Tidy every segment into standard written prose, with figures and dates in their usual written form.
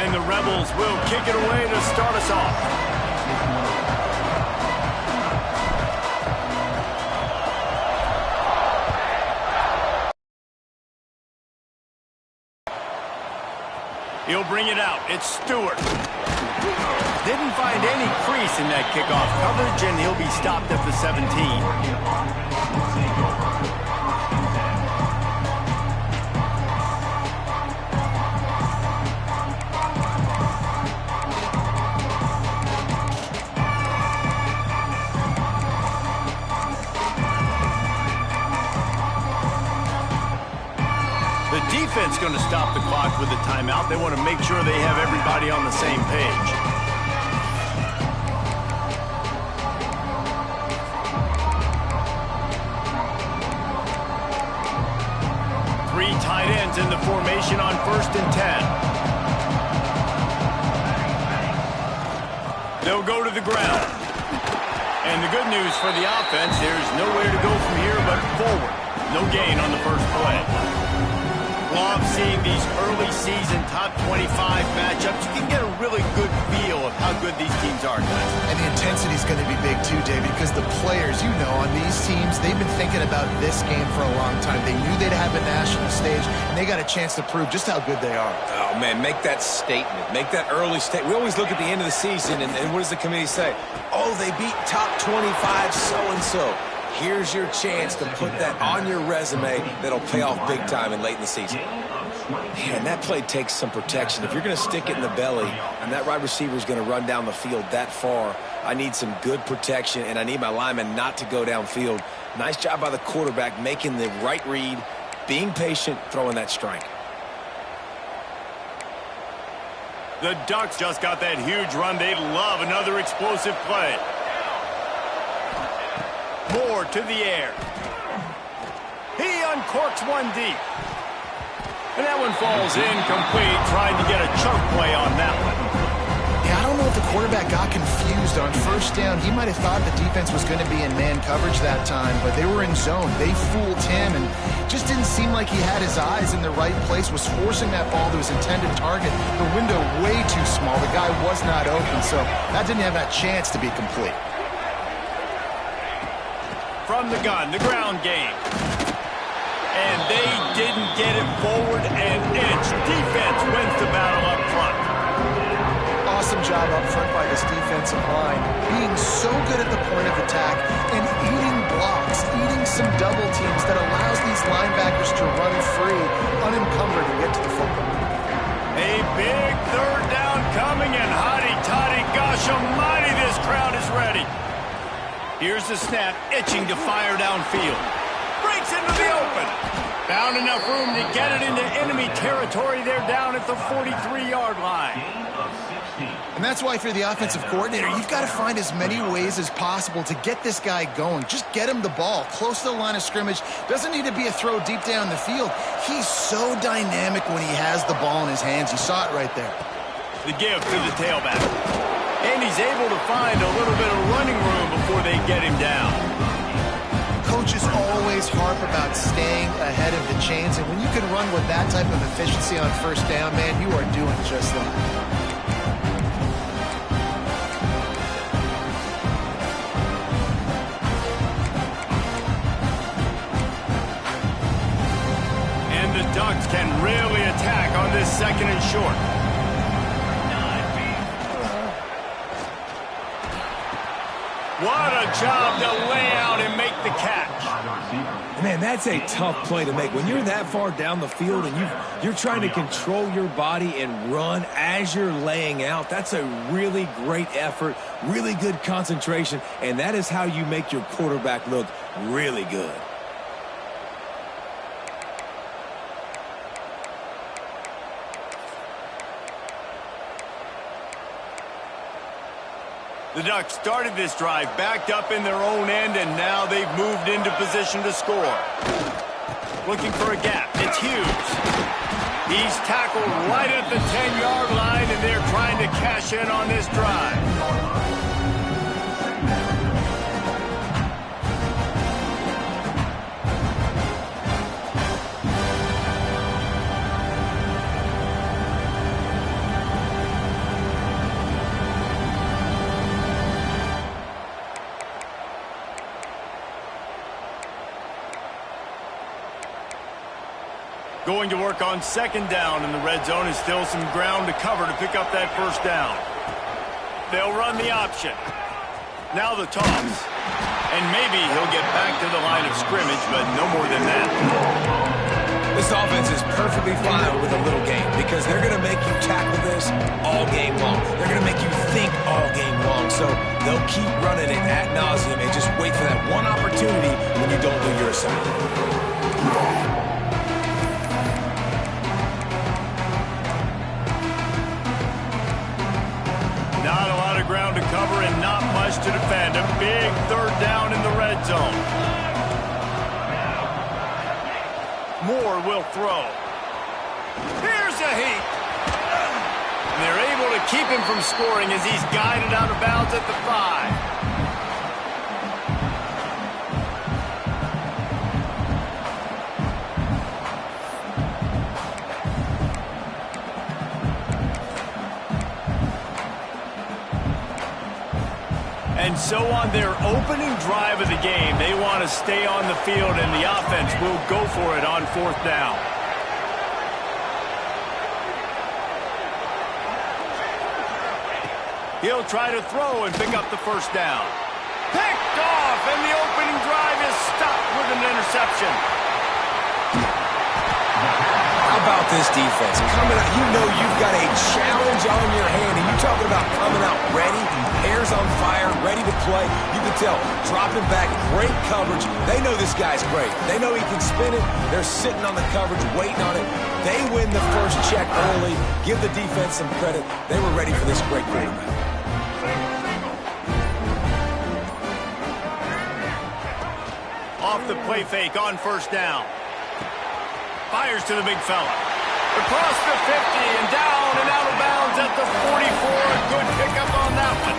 And the Rebels will kick it away to start us off. He'll bring it out. It's Stewart. Didn't find any crease in that kickoff coverage, and he'll be stopped at the 17. Defense going to stop the clock with a timeout. They want to make sure they have everybody on the same page. Three tight ends in the formation on 1st and 10. They'll go to the ground. And the good news for the offense, there's nowhere to go from here but forward. No gain on the first play. Love seeing these early season top 25 matchups. You can get a really good feel of how good these teams are, guys. And the intensity is going to be big too, David, because the players, you know, on these teams, they've been thinking about this game for a long time. They knew they'd have a national stage, and they got a chance to prove just how good they are. Oh, man, make that statement. Make that early statement. We always look at the end of the season, and what does the committee say? Oh, they beat top 25 so-and-so. Here's your chance to put that on your resume that'll pay off big time and late in the season. Man, that play takes some protection. If you're going to stick it in the belly and that wide receiver is going to run down the field that far, I need some good protection, and I need my lineman not to go downfield. Nice job by the quarterback making the right read, being patient, throwing that strike. The Ducks just got that huge run. They'd love another explosive play. Moore to the air. He uncorks one deep. And that one falls incomplete, trying to get a chunk play on that one. Yeah, I don't know if the quarterback got confused on 1st down. He might have thought the defense was going to be in man coverage that time, but they were in zone. They fooled him, and just didn't seem like he had his eyes in the right place, was forcing that ball to his intended target. The window way too small. The guy was not open, so that didn't have that chance to be complete. From the gun, the ground game. And they didn't get it forward an inch. Defense wins the battle up front. Awesome job up front by this defensive line. Being so good at the point of attack and eating blocks, eating some double teams that allows these linebackers to run free, unencumbered, and get to the football. A big 3rd down coming, and hotty-toddy, gosh almighty, this crowd is ready. Here's the snap, itching to fire downfield. Breaks into the open. Found enough room to get it into enemy territory. They're down at the 43-yard line. And that's why, if you're the offensive coordinator, you've got to find as many ways as possible to get this guy going. Just get him the ball close to the line of scrimmage. Doesn't need to be a throw deep down the field. He's so dynamic when he has the ball in his hands. You saw it right there. The give to the tailback. And he's able to find a little bit of running room before they get him down. Coaches always harp about staying ahead of the chains, and when you can run with that type of efficiency on 1st down, man, you are doing just that. And the Ducks can really attack on this 2nd and short. What a job to lay out and make the catch. Man, that's a tough play to make. When you're that far down the field and you're trying to control your body and run as you're laying out, that's a really great effort, really good concentration, and that is how you make your quarterback look really good. The Ducks started this drive backed up in their own end, and now they've moved into position to score. Looking for a gap. It's Hughes. He's tackled right at the 10-yard line, and they're trying to cash in on this drive. Going to work on second down in the red zone, and still some ground to cover to pick up that first down. They'll run the option. Now the toss. And maybe he'll get back to the line of scrimmage, but no more than that. This offense is perfectly fine with a little game because they're going to make you tackle this all game long. They're going to make you think all game long. So they'll keep running it ad nauseum and just wait for that one opportunity when you don't do your assignment. Not a lot of ground to cover and not much to defend. A big third down in the red zone. Moore will throw. Here's a heat. And they're able to keep him from scoring as he's guided out of bounds at the 5. And so on their opening drive of the game, they want to stay on the field, and the offense will go for it on fourth down. He'll try to throw and pick up the first down. Picked off, and the opening drive is stopped with an interception. How about this defense? Coming out, you know you've got a challenge on your hand, and you're talking about coming out ready, hairs on fire, ready to play. You can tell, dropping back, great coverage. They know this guy's great. They know he can spin it. They're sitting on the coverage, waiting on it. They win the first check early. Give the defense some credit. They were ready for this great quarterback. Off the play fake on first down. Fires to the big fella. Across the 50 and down and out of bounds at the 44. Good pickup on that one.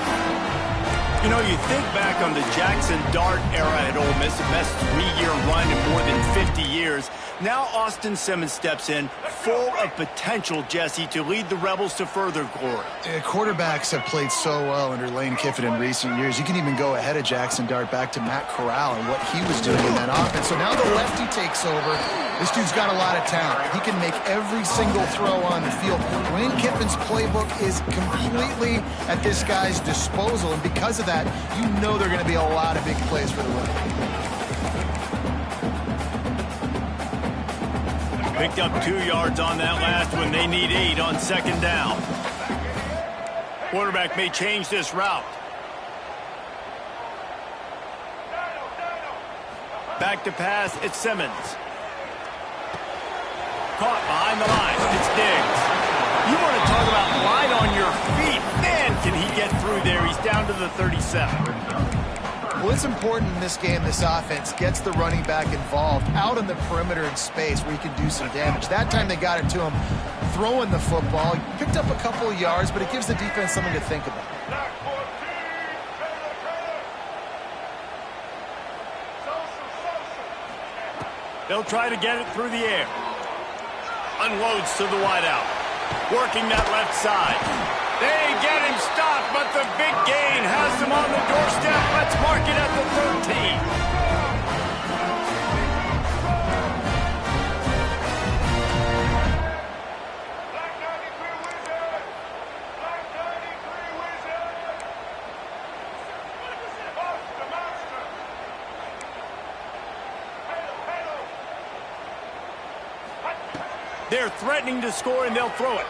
You know, you think back on the Jackson Dart era at Ole Miss, the best 3-year run in more than 50 years. Now Austin Simmons steps in, full of potential, Jesse, to lead the Rebels to further glory. Quarterbacks have played so well under Lane Kiffin in recent years. You can even go ahead of Jackson Dart back to Matt Corral and what he was doing in that offense. So now the lefty takes over. This dude's got a lot of talent. He can make every single throw on the field. Lane Kiffin's playbook is completely at this guy's disposal, and because of that, you know there are going to be a lot of big plays for the Rebels. Picked up 2 yards on that last one. They need 8 on second down. Quarterback may change this route. Back to pass, it's Simmons. Caught behind the line. It's Diggs. You want to talk about light on your feet. Man, can he get through there. He's down to the 37. Well, it's important in this game this offense gets the running back involved out on the perimeter in space where he can do some damage. That time they got it to him throwing the football. He picked up a couple of yards, but it gives the defense something to think about. They'll try to get it through the air. Unloads to the wideout. Working that left side. They get him stopped, but the big gain has them on the doorstep. Let's mark it at the 13. They're threatening to score, and they'll throw it.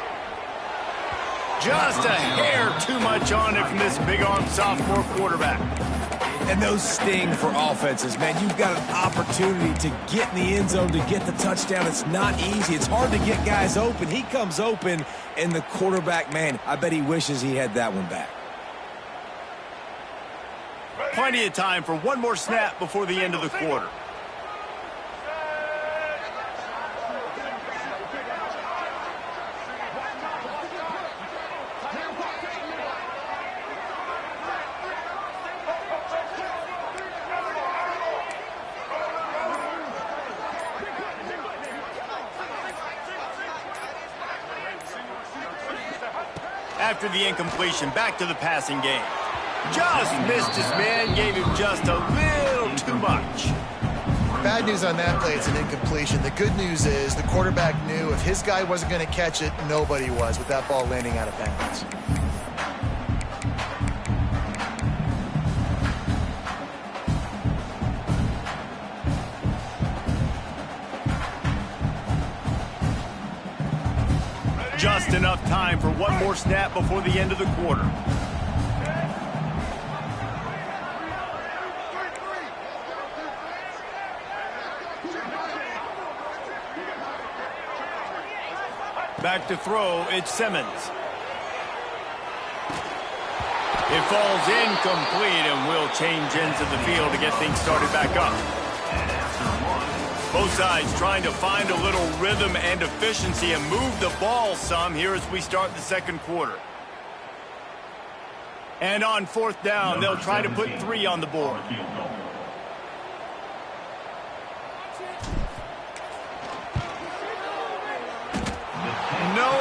Just a hair too much on it from this big-arm sophomore quarterback. And those sting for offenses, man. You've got an opportunity to get in the end zone, to get the touchdown. It's not easy. It's hard to get guys open. He comes open, and the quarterback, man, I bet he wishes he had that one back. Plenty of time for one more snap before the end of the quarter. After the incompletion, back to the passing game. Just missed his man, gave him just a little too much. bad news on that play, it's an incompletion. The good news is the quarterback knew if his guy wasn't going to catch it, nobody was with that ball landing out of bounds. Just enough time for one more snap before the end of the quarter. Back to throw, it's Simmons. It falls incomplete and will change ends of the field to get things started back up. Both sides trying to find a little rhythm and efficiency and move the ball some here as we start the second quarter. And on fourth down, they'll try to put 3 on the board. No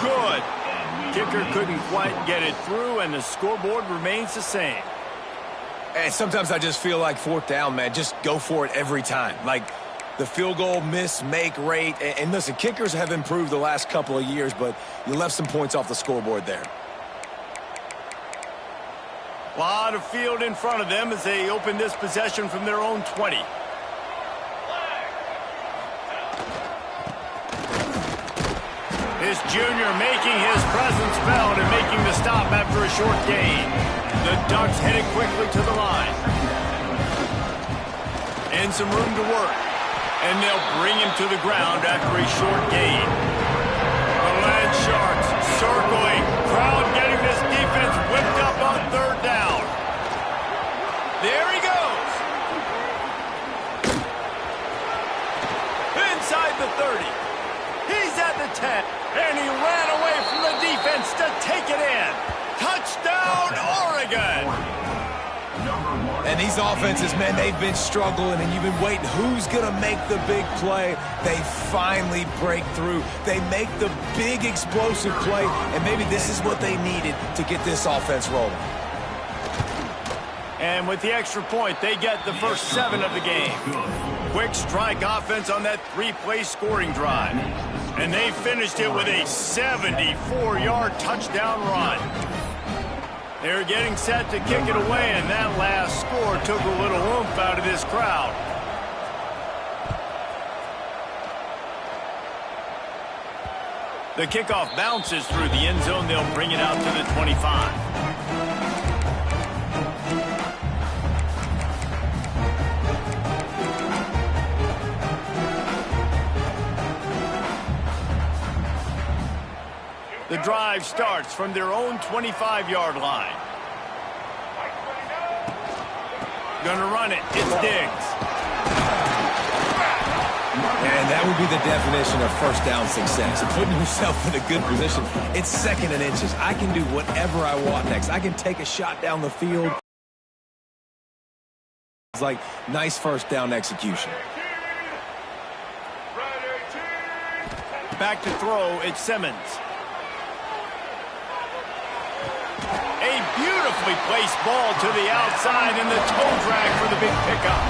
good. Kicker couldn't quite get it through, and the scoreboard remains the same. And sometimes I just feel like fourth down, man, just go for it every time. Like the field goal miss, make rate. And listen, kickers have improved the last couple of years, but you left some points off the scoreboard there. A lot of field in front of them as they open this possession from their own 20. This junior making his presence felt and making the stop after a short gain. The Ducks headed quickly to the line. And some room to work. And they'll bring him to the ground after a short gain. The Land Sharks circling. Crowd getting this defense whipped up on third down. There he goes. Inside the 30. He's at the 10. And he ran away from the defense to take it in. Touchdown, Oregon! And these offenses, man, they've been struggling, and you've been waiting. Who's going to make the big play? They finally break through. They make the big explosive play, and maybe this is what they needed to get this offense rolling. And with the extra point, they get the first 7 of the game. Quick strike offense on that 3-play scoring drive. And they finished it with a 74-yard touchdown run. They're getting set to kick it away, and that last score took a little oomph out of this crowd. The kickoff bounces through the end zone. They'll bring it out to the 25. The drive starts from their own 25-yard line. Gonna run it. It's Diggs. And that would be the definition of first down success. Putting yourself in a good position. It's second and inches. I can do whatever I want next. I can take a shot down the field. It's like nice first down execution. Back to throw. It's Simmons. A beautifully placed ball to the outside and the toe drag for the big pickup.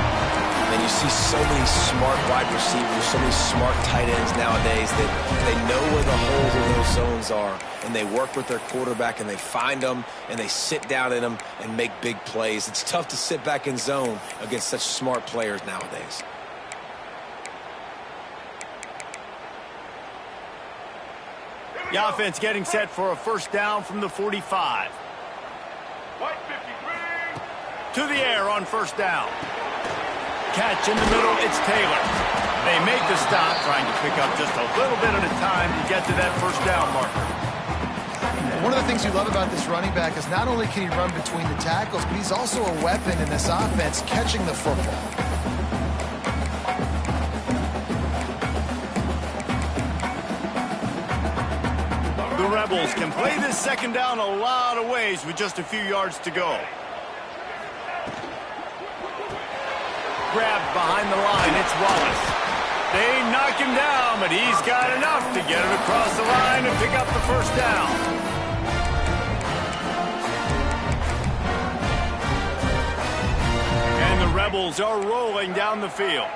And you see so many smart wide receivers, so many smart tight ends nowadays that they know where the holes in those zones are, and they work with their quarterback and they find them and they sit down in them and make big plays. It's tough to sit back in zone against such smart players nowadays. The offense getting set for a first down from the 45. To the air on first down. Catch in the middle, it's Taylor. They make the stop, trying to pick up just a little bit at a time to get to that first down marker. One of the things you love about this running back is not only can he run between the tackles, but he's also a weapon in this offense catching the football. The Rebels can play this second down a lot of ways with just a few yards to go. Grabbed behind the line, it's Wallace. They knock him down, but he's got enough to get it across the line and pick up the first down. And the Rebels are rolling down the field.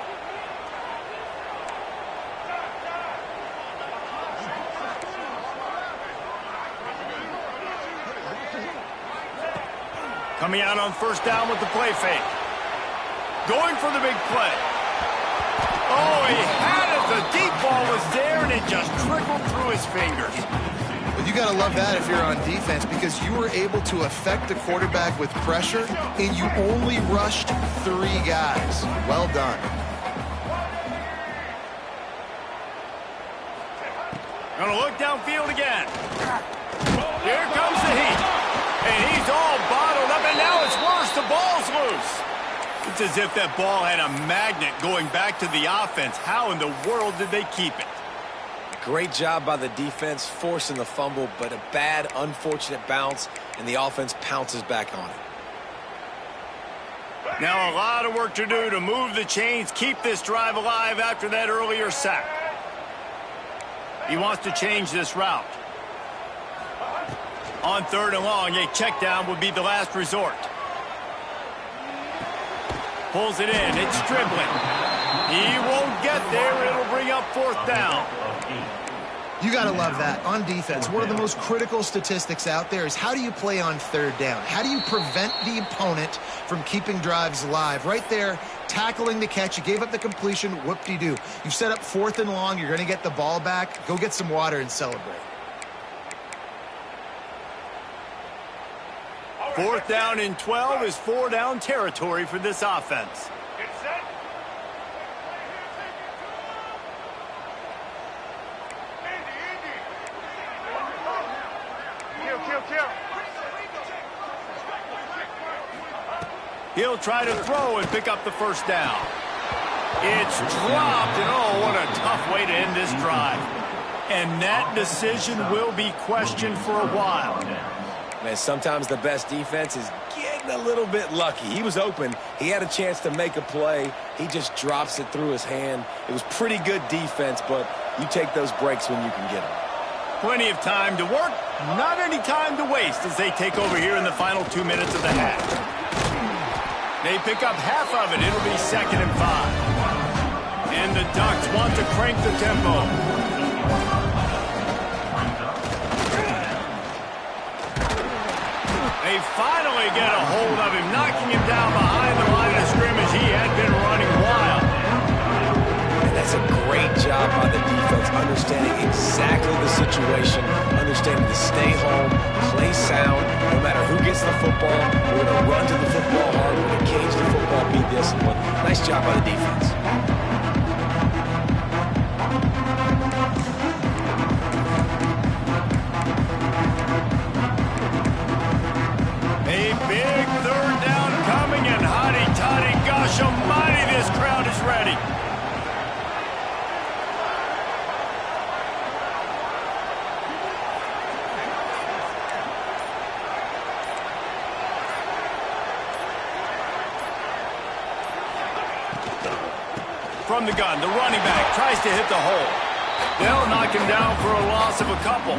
Coming out on first down with the play fake. Going for the big play. Oh, he had it. The deep ball was there, and it just trickled through his fingers. Well, you got to love that if you're on defense, because you were able to affect the quarterback with pressure, and you only rushed 3 guys. Well done. Gonna look downfield again. Here comes the heat. And he's all bottled up, and now it's worse. The ball's loose. It's as if that ball had a magnet going back to the offense. How in the world did they keep it? Great job by the defense, forcing the fumble, but a bad, unfortunate bounce, and the offense pounces back on it. Now a lot of work to do to move the chains, keep this drive alive after that earlier sack. He wants to change this route. On 3rd and long, a check down would be the last resort. Pulls it in. It's dribbling. He won't get there. It'll bring up 4th down. You got to love that. On defense, one of the most critical statistics out there is how do you play on 3rd down? How do you prevent the opponent from keeping drives alive? Right there, tackling the catch. You gave up the completion. Whoop-de-doo. You've set up 4th and long. You're going to get the ball back. Go get some water and celebrate. 4th down and 12 is 4-down territory for this offense. He'll try to throw and pick up the 1st down. It's dropped, and oh, what a tough way to end this drive. And that decision will be questioned for a while. Man, sometimes the best defense is getting a little bit lucky. He was open. He had a chance to make a play. He just drops it through his hand. It was pretty good defense, but you take those breaks when you can get them. Plenty of time to work, not any time to waste as they take over here in the final 2 minutes of the half. They pick up half of it. It'll be 2nd and 5. And the Ducks want to crank the tempo. They finally get a hold of him, knocking him down behind the line of scrimmage. He had been running wild. And that's a great job by the defense, understanding exactly the situation, understanding to stay home, play sound. No matter who gets the football, we're going to run to the football hard. We're going to cage the football, be disciplined. Nice job by the defense. A big 3rd down coming, and hotty toddy, gosh almighty, this crowd is ready. From the gun, the running back tries to hit the hole. They'll knock him down for a loss of a couple.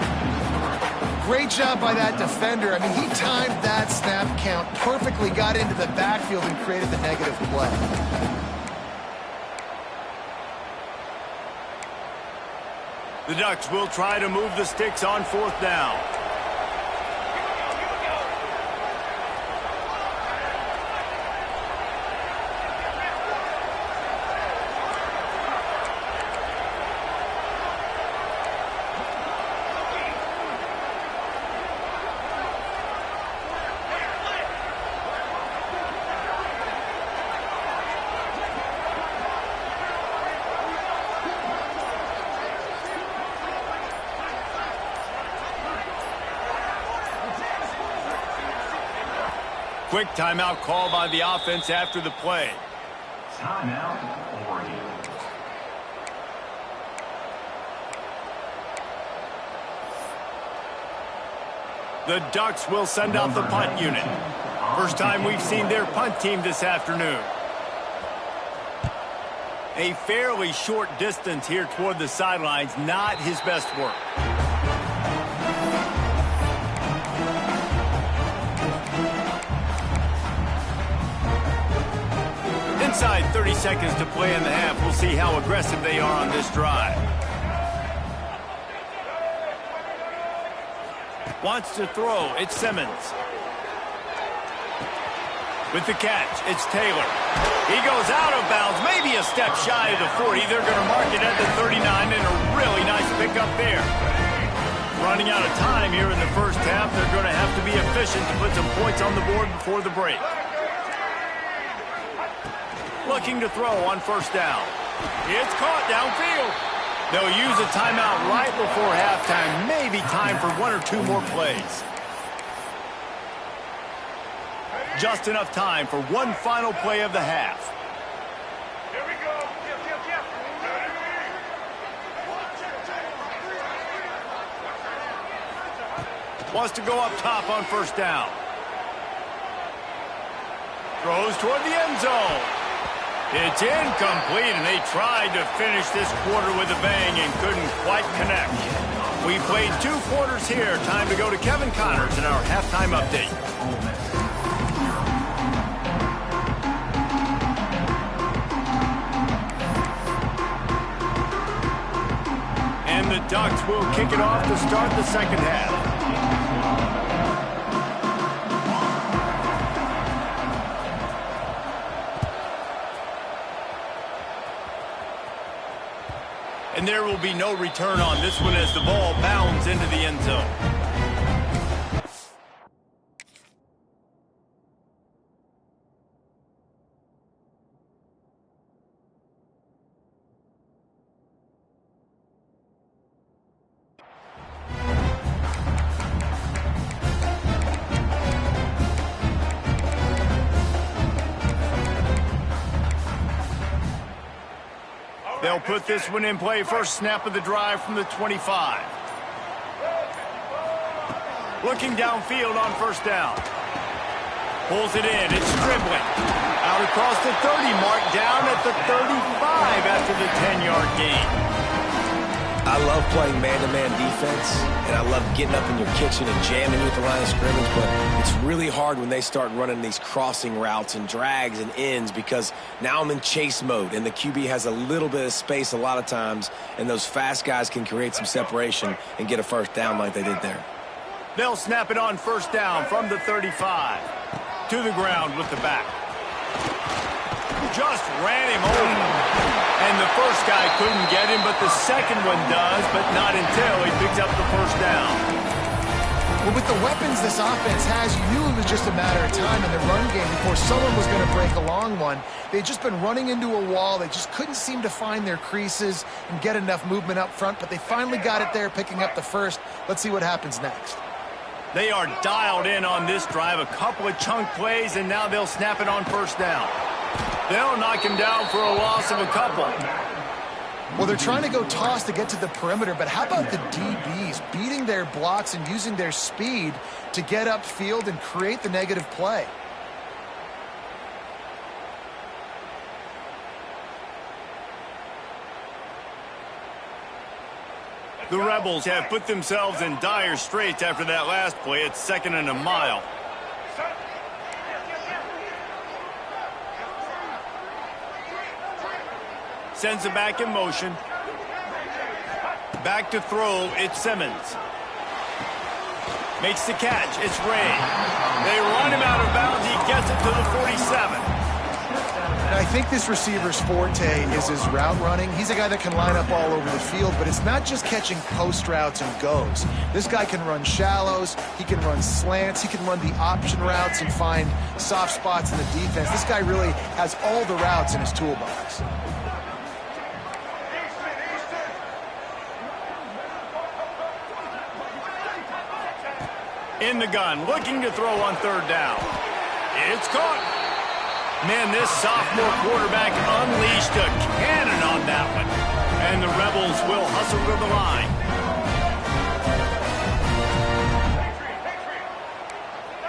Great job by that defender. I mean, he timed that snap count perfectly, got into the backfield and created the negative play. The Ducks will try to move the sticks on 4th down. Quick timeout call by the offense after the play. Timeout, Oregon. The Ducks will send out the punt unit. First time we've seen their punt team this afternoon. A fairly short distance here toward the sidelines, not his best work. Inside 30 seconds to play in the half. We'll see how aggressive they are on this drive. Wants to throw. It's Simmons. With the catch, it's Taylor. He goes out of bounds, maybe a step shy of the 40. They're going to mark it at the 39, and a really nice pickup there. Running out of time here in the first half. They're going to have to be efficient to put some points on the board before the break. Looking to throw on first down. It's caught downfield. They'll use a timeout right before halftime. Maybe time for one or two more plays. Just enough time for one final play of the half. Here we go. Wants to go up top on first down. Throws toward the end zone. It's incomplete, and they tried to finish this quarter with a bang and couldn't quite connect. We played 2 quarters here. Time to go to Kevin Connors in our halftime update. And the Ducks will kick it off to start the second half. And there will be no return on this one as the ball bounds into the end zone. They'll put this one in play. First snap of the drive from the 25. Looking downfield on first down. Pulls it in. It's dribbling. Out across the 30 mark, down at the 35 after the 10-yard gain. I love playing man-to-man defense, and I love getting up in your kitchen and jamming you at the line of scrimmage, but it's really hard when they start running these crossing routes and drags and ends because now I'm in chase mode, and the QB has a little bit of space a lot of times, and those fast guys can create some separation and get a first down like they did there. They'll snap it on first down from the 35. To the ground with the back. Just ran him over. And the first guy couldn't get him, but the second one does, but not until he picks up the first down. Well, with the weapons this offense has, you knew it was just a matter of time in the run game before someone was going to break a long one. They'd just been running into a wall. They just couldn't seem to find their creases and get enough movement up front, but they finally got it there, picking up the first. Let's see what happens next. They are dialed in on this drive. A couple of chunk plays, and now they'll snap it on first down. They'll knock him down for a loss of a couple. Well, they're trying to go toss to get to the perimeter, but how about the DBs beating their blocks and using their speed to get upfield and create the negative play? The Rebels have put themselves in dire straits after that last play. It's 2nd and a mile. Sends it back in motion. Back to throw, it's Simmons. Makes the catch, it's Ray. They run him out of bounds, he gets it to the 47. And I think this receiver's forte is his route running. He's a guy that can line up all over the field, but it's not just catching post routes and goes. This guy can run shallows, he can run slants, he can run the option routes and find soft spots in the defense. This guy really has all the routes in his toolbox. In the gun, looking to throw on third down. It's caught. Man, this sophomore quarterback unleashed a cannon on that one. And the Rebels will hustle to the line.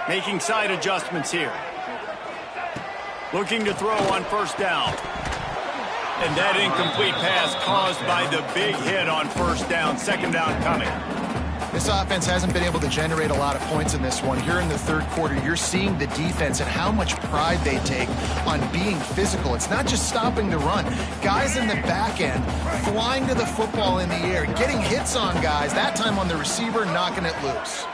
Making side adjustments here. Looking to throw on first down. And that incomplete pass caused by the big hit on first down. Second down coming. This offense hasn't been able to generate a lot of points in this one. Here in the third quarter, you're seeing the defense and how much pride they take on being physical. It's not just stopping the run. Guys in the back end flying to the football in the air, getting hits on guys, that time on the receiver, knocking it loose.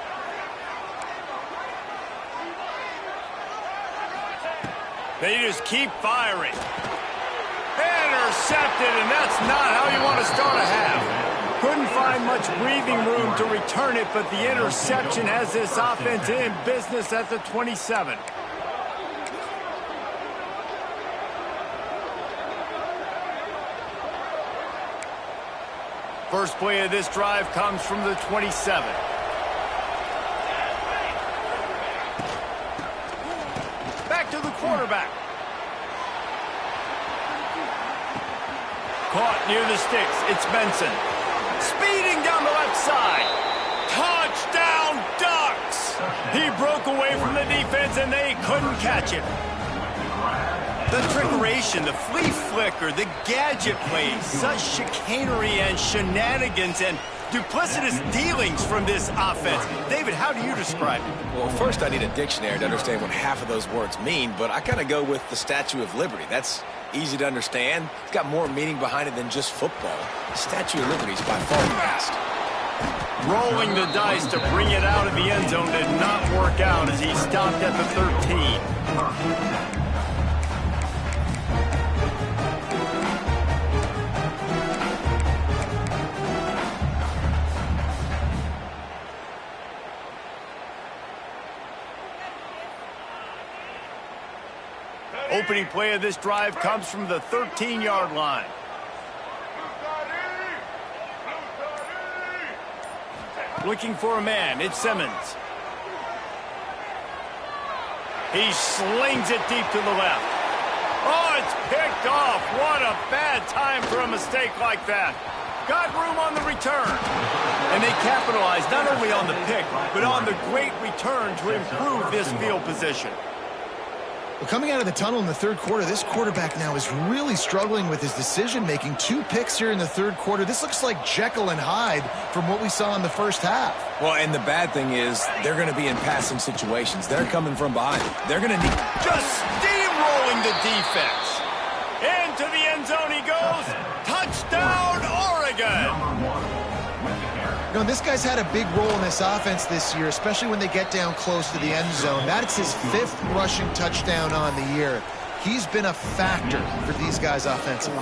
They just keep firing. Intercepted, and that's not how you want to start a half. Couldn't find much breathing room to return it, but the interception has this offense in business at the 27. First play of this drive comes from the 27. Back to the quarterback. Caught near the sticks. It's Benson. Speeding down the left side. Touchdown, Ducks! He broke away from the defense, and they couldn't catch him. The trickeration, the flea flicker, the gadget plays, such chicanery and shenanigans and duplicitous dealings from this offense. David, how do you describe it? Well, first I need a dictionary to understand what half of those words mean, but I kind of go with the Statue of Liberty. That's easy to understand. It's got more meaning behind it than just football. The Statue of Liberty is by far the best. Rolling the dice to bring it out of the end zone did not work out as he stopped at the 13. Opening play of this drive comes from the 13-yard line. Looking for a man. It's Simmons. He slings it deep to the left. Oh, it's picked off. What a bad time for a mistake like that. Got room on the return. And they capitalized not only on the pick, but on the great return to improve this field position. Well, coming out of the tunnel in the third quarter, this quarterback now is really struggling with his decision-making. 2 picks here in the third quarter. This looks like Jekyll and Hyde from what we saw in the first half. Well, and the bad thing is they're going to be in passing situations. They're coming from behind. They're going to need... Just steamrolling the defense. Into the end zone he goes. Touchdown, Oregon. You know, this guy's had a big role in this offense this year, especially when they get down close to the end zone. That's his 5th rushing touchdown on the year. He's been a factor for these guys offensively.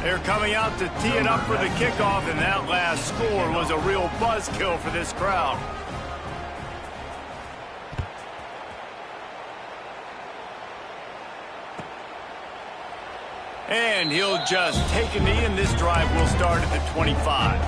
They're coming out to tee it up for the kickoff, and that last score was a real buzzkill for this crowd. And he'll just take a knee, and this drive will start at the 25.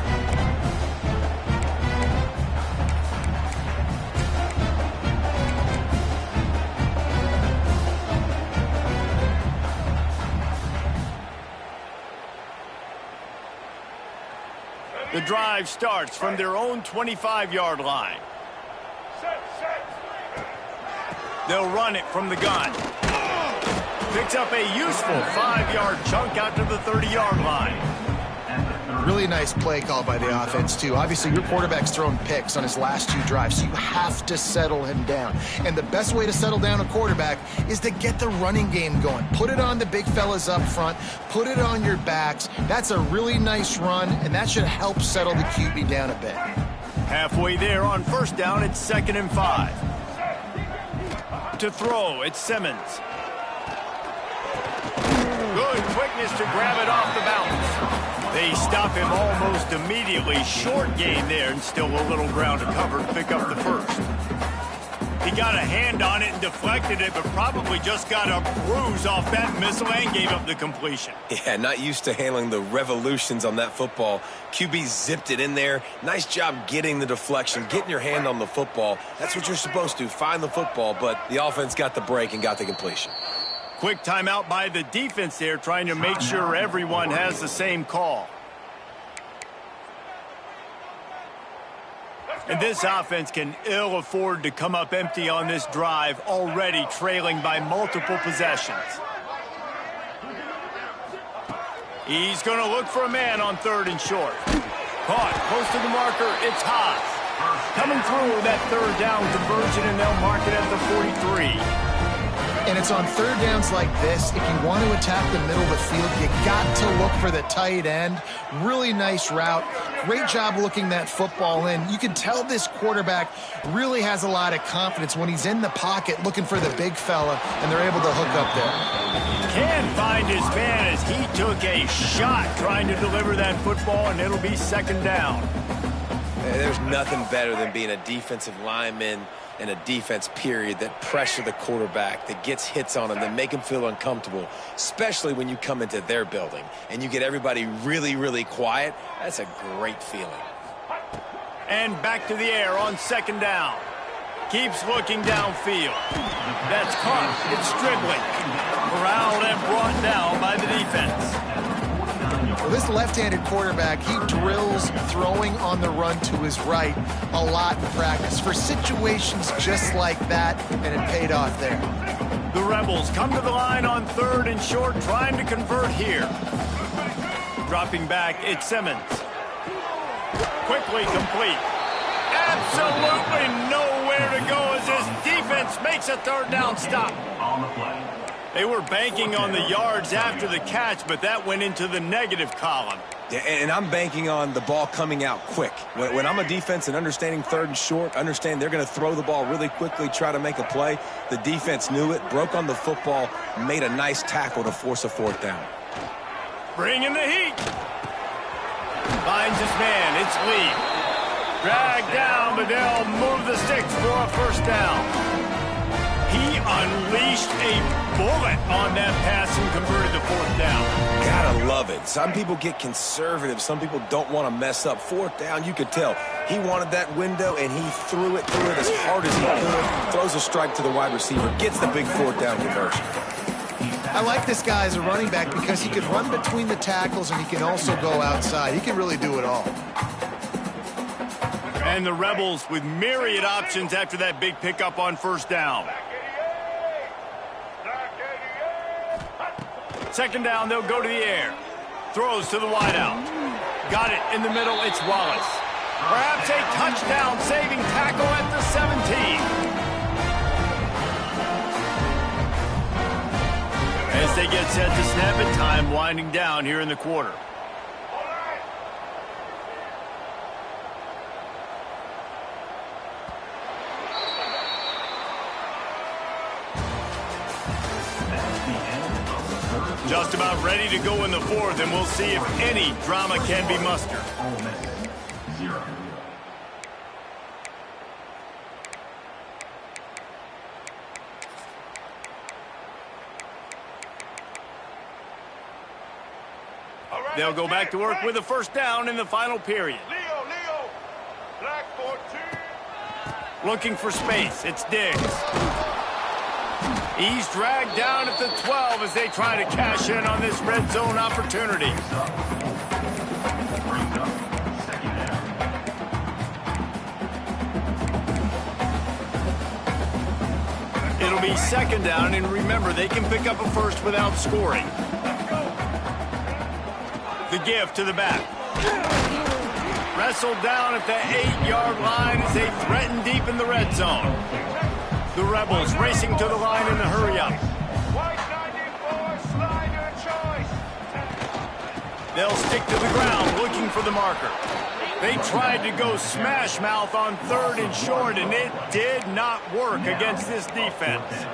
The drive starts from their own 25-yard line. They'll run it from the gun. Picks up a useful 5-yard chunk out to the 30-yard line. Really nice play call by the offense, too. Obviously, your quarterback's thrown picks on his last 2 drives, so you have to settle him down. And the best way to settle down a quarterback is to get the running game going. Put it on the big fellas up front. Put it on your backs. That's a really nice run, and that should help settle the QB down a bit. Halfway there on first down, it's 2nd and 5. To throw, it's Simmons. Good quickness to grab it off the bounce. They stop him almost immediately. Short gain there, and still a little ground to cover to pick up the first. He got a hand on it and deflected it, but probably just got a bruise off that missile and gave up the completion. Yeah, not used to handling the revolutions on that football. QB zipped it in there. Nice job getting the deflection, getting your hand on the football. That's what you're supposed to, find the football, but the offense got the break and got the completion. Quick timeout by the defense there, trying to make sure everyone has the same call. And this offense can ill afford to come up empty on this drive, already trailing by multiple possessions. He's going to look for a man on 3rd and short. Caught close to the marker. It's Haas. Coming through that 3rd down conversion, and they'll mark it at the 43. And it's on 3rd downs like this. If you want to attack the middle of the field, you got to look for the tight end. Really nice route. Great job looking that football in. You can tell this quarterback really has a lot of confidence when he's in the pocket looking for the big fella, and they're able to hook up there. Can't find his man as he took a shot trying to deliver that football, and it'll be 2nd down. There's nothing better than being a defensive lineman and a defense period that pressure the quarterback, that gets hits on him, that make him feel uncomfortable, especially when you come into their building and you get everybody really, really quiet. That's a great feeling. And back to the air on 2nd down. Keeps looking downfield. That's caught. It's dribbling. Corralled and brought down by the defense. Well, this left-handed quarterback, he drills throwing on the run to his right a lot in practice for situations just like that, and it paid off there. The Rebels come to the line on 3rd and short, trying to convert here. Dropping back, it's Simmons. Quickly complete. Absolutely nowhere to go as this defense makes a 3rd down stop. On the play. They were banking on the yards after the catch, but that went into the negative column. Yeah, and I'm banking on the ball coming out quick. When I'm a defense and understanding 3rd and short, understand they're going to throw the ball really quickly, try to make a play. The defense knew it, broke on the football, made a nice tackle to force a 4th down. Bringing the heat. Finds his man. It's Lee. Dragged down, but they'll move the sticks for a 1st down. He unleashed a bullet on that pass and converted the 4th down. Gotta love it. Some people get conservative. Some people don't want to mess up. 4th down, you could tell. He wanted that window, and he threw it as hard as he could. Throws a strike to the wide receiver. Gets the big 4th down conversion. I like this guy as a running back because he can run between the tackles, and he can also go outside. He can really do it all. And the Rebels with myriad options after that big pickup on 1st down. 2nd down, they'll go to the air. Throws to the wideout. Got it in the middle, it's Wallace. Perhaps a touchdown-saving tackle at the 17. As they get set to snap it, time winding down here in the quarter. Just about ready to go in the 4th, and we'll see if any drama can be mustered. They'll go back to work with a 1st down in the final period. Leo, black 14. Looking for space, it's Diggs. He's dragged down at the 12 as they try to cash in on this red zone opportunity. It'll be 2nd down, and remember, they can pick up a 1st without scoring. The give to the back. Wrestled down at the 8-yard line as they threaten deep in the red zone. The Rebels racing to the line in the hurry-up. White 94, slider choice. They'll stick to the ground looking for the marker. They tried to go smash mouth on 3rd and short, and it did not work against this defense.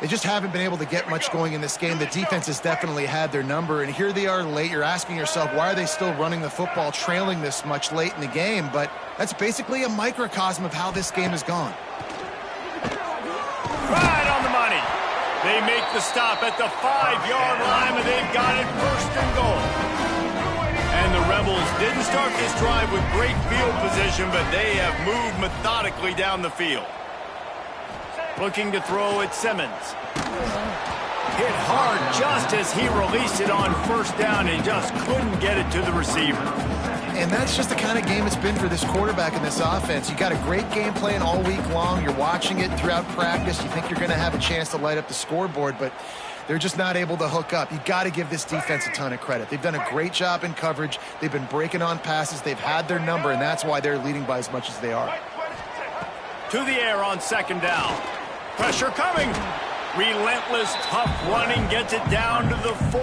They just haven't been able to get much going in this game. The defense has definitely had their number, and here they are late. You're asking yourself, why are they still running the football, trailing this much late in the game? But that's basically a microcosm of how this game has gone. Right on the money. They make the stop at the 5-yard line, and they've got it 1st and goal. And the Rebels didn't start this drive with great field position, but they have moved methodically down the field. Looking to throw at Simmons. Hit hard just as he released it on 1st down and just couldn't get it to the receiver. And that's just the kind of game it's been for this quarterback in this offense. You got a great game plan all week long. You're watching it throughout practice. You think you're going to have a chance to light up the scoreboard, but they're just not able to hook up. You got to give this defense a ton of credit. They've done a great job in coverage. They've been breaking on passes. They've had their number, and that's why they're leading by as much as they are. To the air on second down. Pressure coming. Relentless, tough running gets it down to the 4.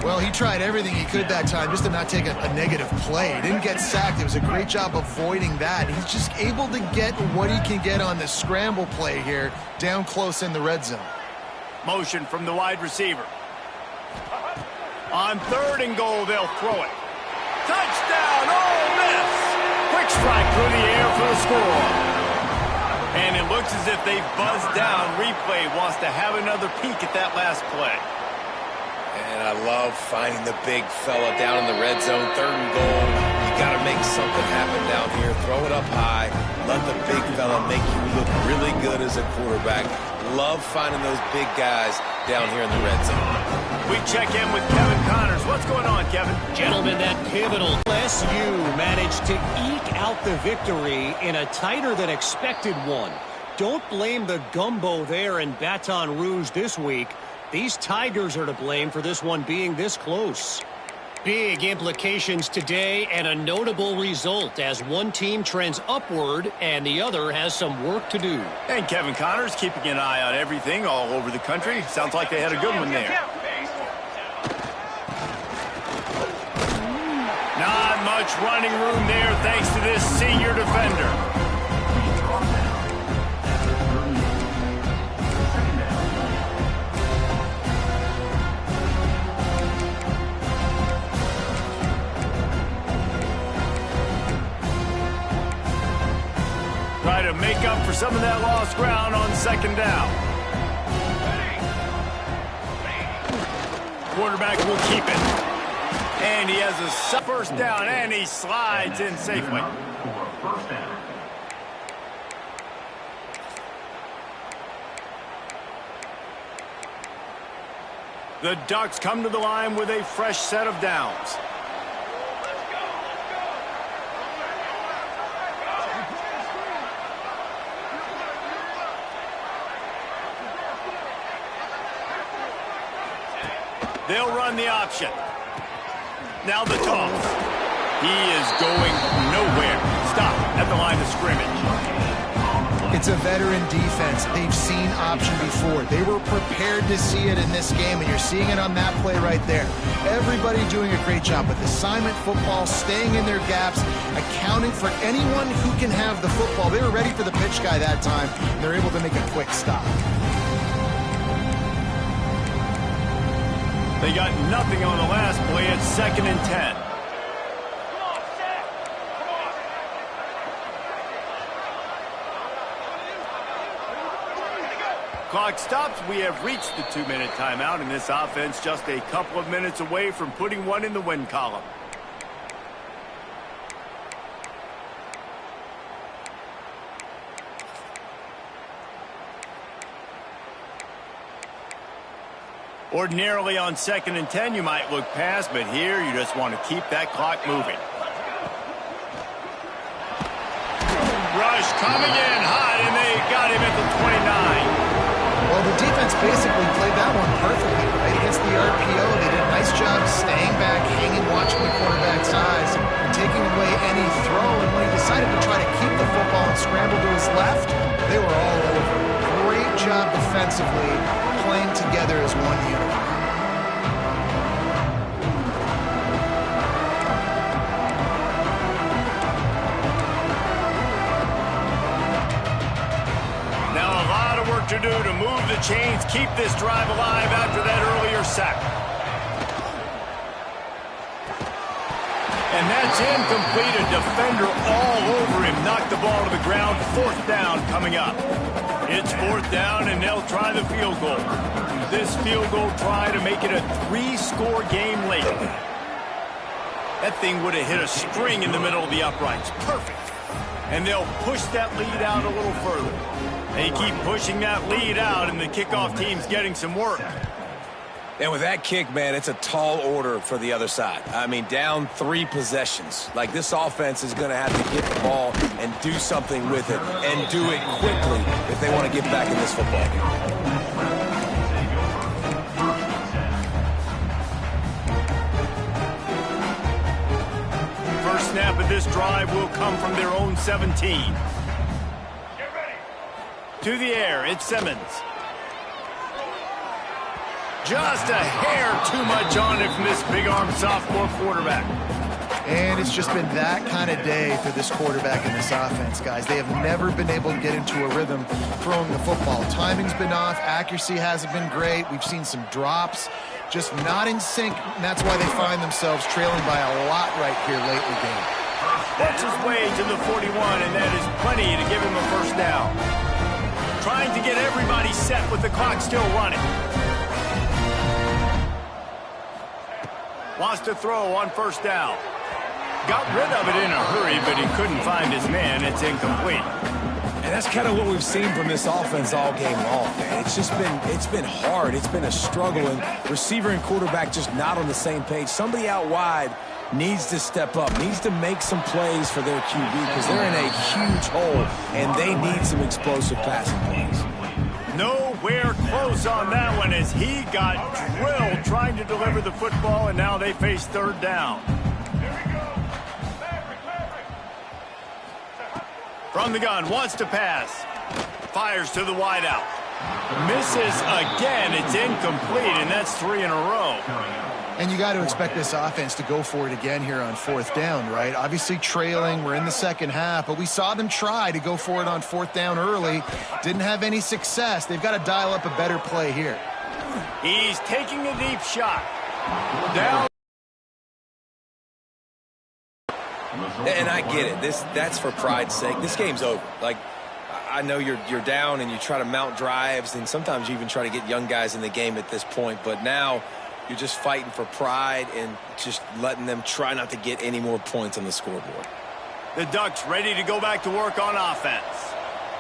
Well, he tried everything he could that time just to not take a negative play. He didn't get sacked. It was a great job avoiding that. He's just able to get what he can get on the scramble play here down close in the red zone. Motion from the wide receiver. On 3rd and goal, they'll throw it. Touchdown, Ole Miss! Quick strike through the air for the score. And it looks as if they've buzzed down. Replay wants to have another peek at that last play. And I love finding the big fella down in the red zone. 3rd and goal. You got to make something happen down here. Throw it up high. Let the big fella make you look really good as a quarterback. Love finding those big guys down here in the red zone. We check in with Kevin Connors. What's going on, Kevin? Gentlemen, that pivotal LSU managed to eke out the victory in a tighter than expected one. Don't blame the gumbo there in Baton Rouge this week. These Tigers are to blame for this one being this close. Big implications today and a notable result as one team trends upward and the other has some work to do. And Kevin Connors keeping an eye on everything all over the country. Sounds like they had a good one there. Not much running room there thanks to this senior defender. Try to make up for some of that lost ground on second down. Quarterback will keep it. And he has a first down, and he slides in safely. The Ducks come to the line with a fresh set of downs. They'll run the option. Now the toss. He is going nowhere. Stop at the line of scrimmage. It's a veteran defense. They've seen option before. They were prepared to see it in this game, and you're seeing it on that play right there. Everybody doing a great job with assignment football, staying in their gaps, accounting for anyone who can have the football. They were ready for the pitch guy that time, and they're able to make a quick stop. They got nothing on the last play. It's 2nd and 10. Clock stops. We have reached the 2-minute timeout, and this offense just a couple of minutes away from putting one in the win column. Ordinarily on 2nd and 10, you might look past, but here you just want to keep that clock moving. Rush coming in hot, and they got him at the 29. Well, the defense basically played that one perfectly, right? Against the RPO, they did a nice job staying back, hanging, watching the quarterback's eyes, and taking away any throw. And when he decided to try to keep the football and scramble to his left, they were all over. Great job defensively, playing together as one unit. Now a lot of work to do to move the chains, keep this drive alive after that earlier sack. And that's incomplete. A defender all over him. Knocked the ball to the ground. 4th down coming up. It's 4th down, and they'll try the field goal. This field goal try to make it a 3-score game late. That thing would have hit a string in the middle of the uprights. Perfect. And they'll push that lead out a little further. They keep pushing that lead out, and the kickoff team's getting some work. And with that kick, man, it's a tall order for the other side. I mean, down 3 possessions. Like, this offense is going to have to get the ball and do something with it, and do it quickly if they want to get back in this football game. First snap of this drive will come from their own 17. Get ready. To the air, it's Simmons. Just a hair too much on it from this big-armed sophomore quarterback. And it's just been that kind of day for this quarterback in this offense, guys. They have never been able to get into a rhythm throwing the football. Timing's been off. Accuracy hasn't been great. We've seen some drops, just not in sync, and that's why they find themselves trailing by a lot right here late in the game. Works his way to the 41, and that is plenty to give him a first down. Trying to get everybody set with the clock still running. Wants to throw on first down. Got rid of it in a hurry, but he couldn't find his man. It's incomplete. And that's kind of what we've seen from this offense all game long, man. It's been hard. It's been a struggle, and receiver and quarterback just not on the same page. Somebody out wide needs to step up, needs to make some plays for their QB because they're in a huge hole, and they need some explosive passing plays. Nowhere close on that one as he got drilled trying to deliver the football, and now they face third down. From the gun, wants to pass. Fires to the wideout. Misses again. It's incomplete, and that's 3 in a row. And you got to expect this offense to go for it again here on fourth down, right? Obviously trailing, we're in the second half, but we saw them try to go for it on fourth down early. Didn't have any success. They've got to dial up a better play here. He's taking a deep shot. Down. And I get it. That's for pride's sake. This game's over. Like, I know you're down and you try to mount drives, and sometimes you even try to get young guys in the game at this point, but now you're just fighting for pride and just letting them try not to get any more points on the scoreboard. The Ducks ready to go back to work on offense.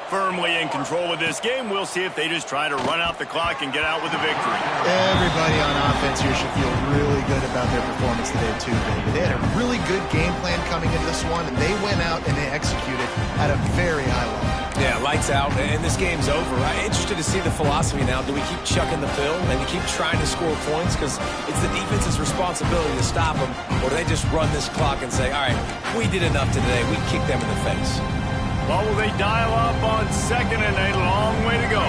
Firmly in control of this game. We'll see if they just try to run out the clock and get out with a victory. Everybody on offense here should feel really good about their performance today too, baby. They had a really good game plan coming into this one, and they went out and they executed at a very high level. Yeah, lights out, and this game's over. I'm interested to see the philosophy now. Do we keep chucking the pill and keep trying to score points because it's the defense's responsibility to stop them, or do they just run this clock and say, all right, we did enough today, we kicked them in the face? Well, will they dial up on second and a long way to go?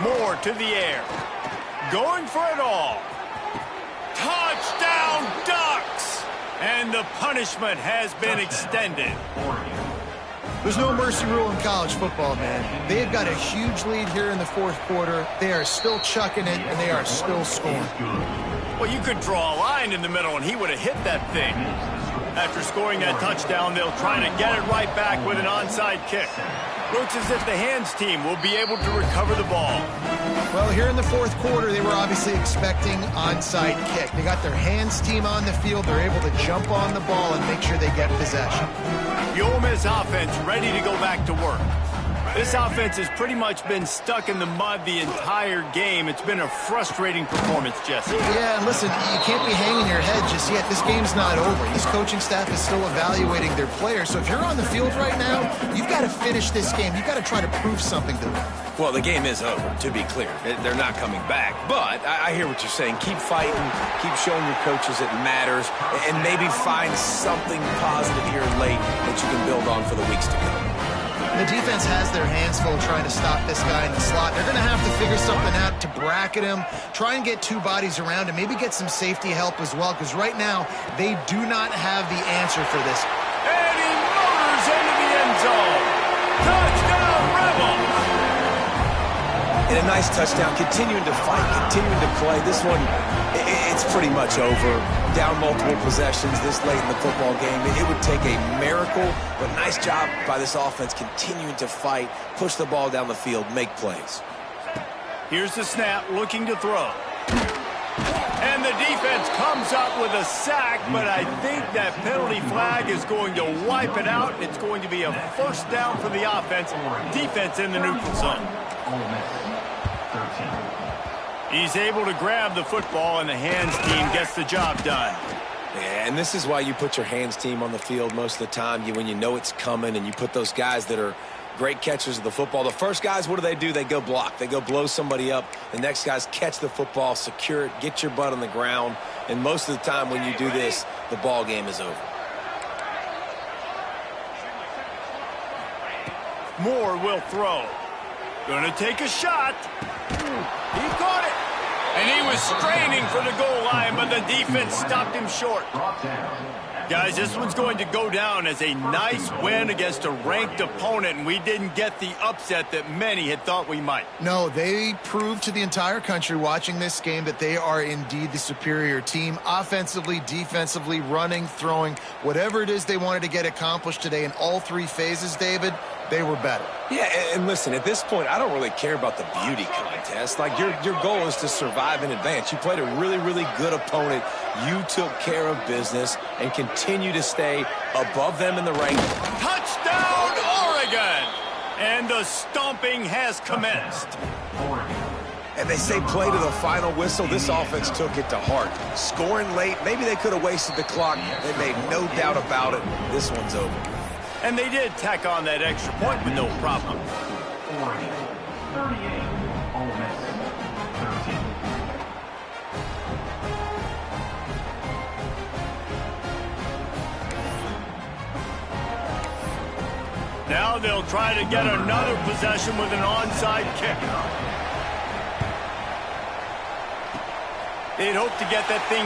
Moore to the air. Going for it all. Touchdown, Ducks! And the punishment has been extended. There's no mercy rule in college football, man. They've got a huge lead here in the fourth quarter. They are still chucking it, and they are still scoring. Well, you could draw a line in the middle, and he would have hit that thing. After scoring that touchdown, they'll try to get it right back with an onside kick. Looks as if the hands team will be able to recover the ball. Well, here in the fourth quarter, they were obviously expecting onside kick. They got their hands team on the field. They're able to jump on the ball and make sure they get possession. The Ole Miss offense ready to go back to work. This offense has pretty much been stuck in the mud the entire game. It's been a frustrating performance, Jesse. Yeah, and listen, you can't be hanging your head just yet. This game's not over. This coaching staff is still evaluating their players. So if you're on the field right now, you've got to finish this game. You've got to try to prove something to them. Well, the game is over, to be clear. They're not coming back. But I hear what you're saying. Keep fighting. Keep showing your coaches it matters. And maybe find something positive here late that you can build on for the weeks to come. The defense has their hands full trying to stop this guy in the slot. They're going to have to figure something out to bracket him, try and get 2 bodies around him, maybe get some safety help as well, because right now they do not have the answer for this. And he motors into the end zone. Touchdown, Rebels! And a nice touchdown, continuing to fight, continuing to play. This one, it's pretty much over. Down multiple possessions this late in the football game. It would take a miracle, but nice job by this offense continuing to fight, push the ball down the field, make plays. Here's the snap, looking to throw. And And the defense comes up with a sack, but I think that penalty flag is going to wipe it out. It's going to be a first down for the offense. Defense in the neutral zone. Ole Miss, 13. He's able to grab the football, and the hands team gets the job done. Yeah, and this is why you put your hands team on the field most of the time when you know it's coming, and you put those guys that are great catchers of the football. The first guys, what do? They go block. They go blow somebody up. The next guys catch the football, secure it, get your butt on the ground. And most of the time when you do this, the ball game is over. Moore will throw. Gonna take a shot. He caught it. And he was straining for the goal line, but the defense stopped him short. Brought down. Guys, this one's going to go down as a nice win against a ranked opponent, and we didn't get the upset that many had thought we might. No, they proved to the entire country watching this game that they are indeed the superior team. Offensively, defensively, running, throwing, whatever it is they wanted to get accomplished today in all three phases, David, they were better. Yeah, and listen, at this point, I don't really care about the beauty contest. Like, your goal is to survive and advance. You played a really, really good opponent. You took care of business and continue to stay above them in the ranking. Touchdown, Oregon! And the stomping has commenced. And they say play to the final whistle. This offense took it to heart. Scoring late, maybe they could have wasted the clock. They made no doubt about it. This one's over. And they did tack on that extra point with no problem. Oregon, 38. Ole Miss, 13. Now they'll try to get another possession with an onside kick. They'd hope to get that thing